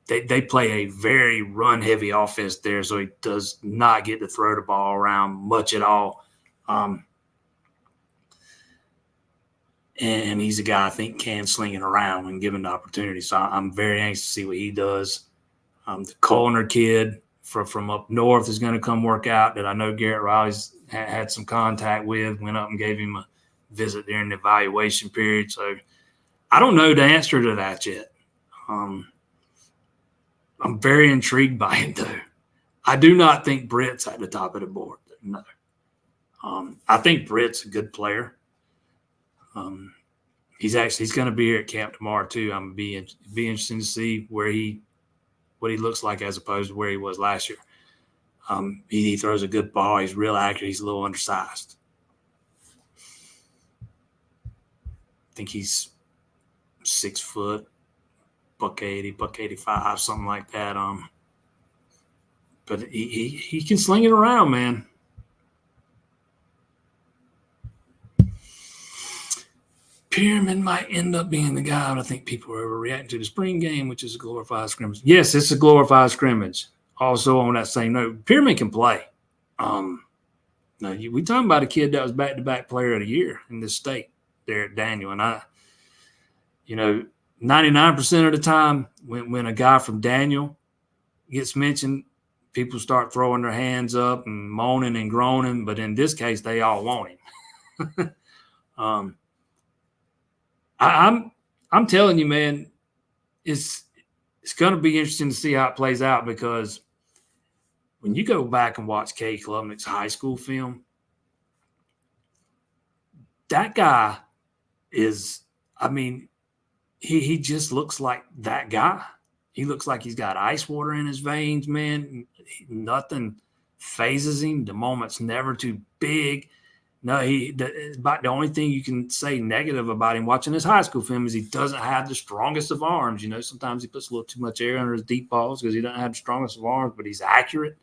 They play a very run-heavy offense there, so he does not get to throw the ball around much at all. And he's a guy I think can sling it around when given the opportunity. So I'm very anxious to see what he does. The Colner kid from up north is going to come work out that I know Garrett Riley's had some contact with, went up and gave him a visit during the evaluation period. So I don't know the answer to that yet. I'm very intrigued by it, though. I do not think Britt's at the top of the board. No. I think Britt's a good player. He's going to be here at camp tomorrow too. I'm be interesting to see what he looks like as opposed to where he was last year. He throws a good ball. He's real accurate. He's a little undersized. I think he's 6 foot, $180, $185, something like that. But he can sling it around, man. Pierman might end up being the guy, but I think people are overreacting to the spring game, which is a glorified scrimmage. Yes, it's a glorified scrimmage. Also, on that same note, Pierman can play. Now, we talking about a kid that was back-to-back player of the year in this state there at Daniel. And 99% of the time when a guy from Daniel gets mentioned, people start throwing their hands up and moaning and groaning. But in this case, they all want him. I'm telling you, man, it's going to be interesting to see how it plays out because when you go back and watch Kay Klubnik's high school film, that guy is, he just looks like that guy. He looks like he's got ice water in his veins, man. Nothing phases him. The moment's never too big. No, about the only thing you can say negative about him watching his high school film is he doesn't have the strongest of arms. Sometimes he puts a little too much air under his deep balls because he doesn't have the strongest of arms, but he's accurate.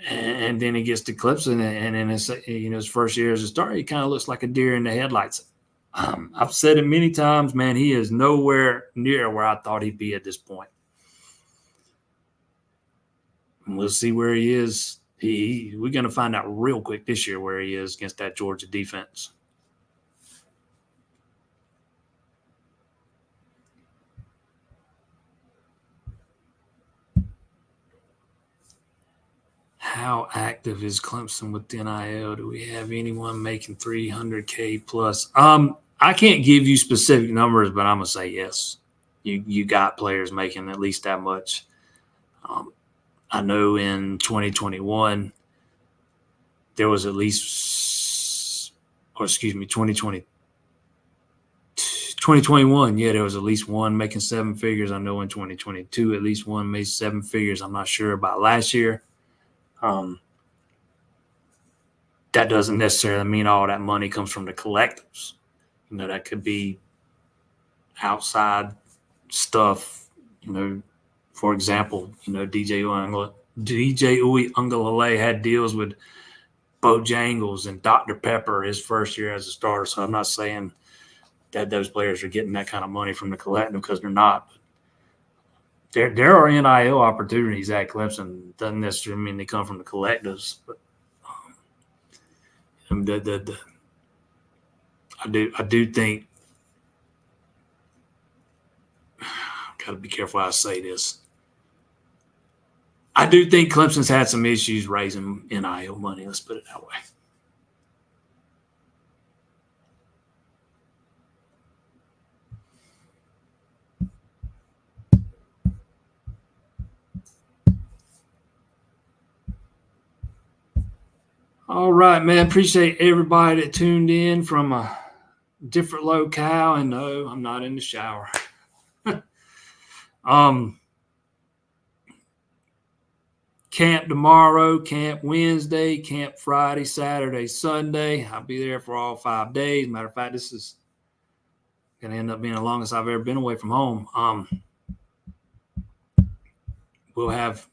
And then he gets to Clemson, and in his first year as a starter, he kind of looks like a deer in the headlights. I've said it many times, man. He is nowhere near where I thought he'd be at this point. And we'll see where he is. We're going to find out real quick this year where he is against that Georgia defense. How active is Clemson with NIL? Do we have anyone making $300K plus? I can't give you specific numbers, but I'm going to say yes. You got players making at least that much. I know in 2021, there was at least, 2020, 2021, there was at least one making 7 figures. I know in 2022, at least one made 7 figures. I'm not sure about last year. That doesn't necessarily mean all that money comes from the collectives. That could be outside stuff. For example, DJ Uiagalelei had deals with Bojangles and Dr. Pepper his first year as a starter. So I'm not saying that those players are getting that kind of money from the collective because they're not. There are NIL opportunities at Clemson. Doesn't necessarily mean they come from the collectives, but I do think got to be careful how I say this. I do think Clemson's had some issues raising NIL money. Let's put it that way. All right, man. Appreciate everybody that tuned in from a different locale. And no, I'm not in the shower. Camp tomorrow, camp Wednesday, camp Friday, Saturday, Sunday. I'll be there for all 5 days. Matter of fact, this is going to end up being the longest I've ever been away from home. We'll have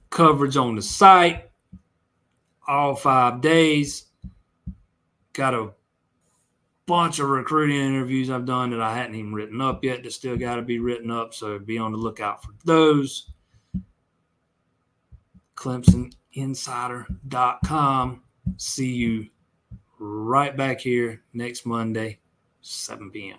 coverage on the site all 5 days. Got a bunch of recruiting interviews I've done that I hadn't even written up yet that still got to be written up, so be on the lookout for those. ClemsonInsider.com. See you right back here next Monday, 7 p.m.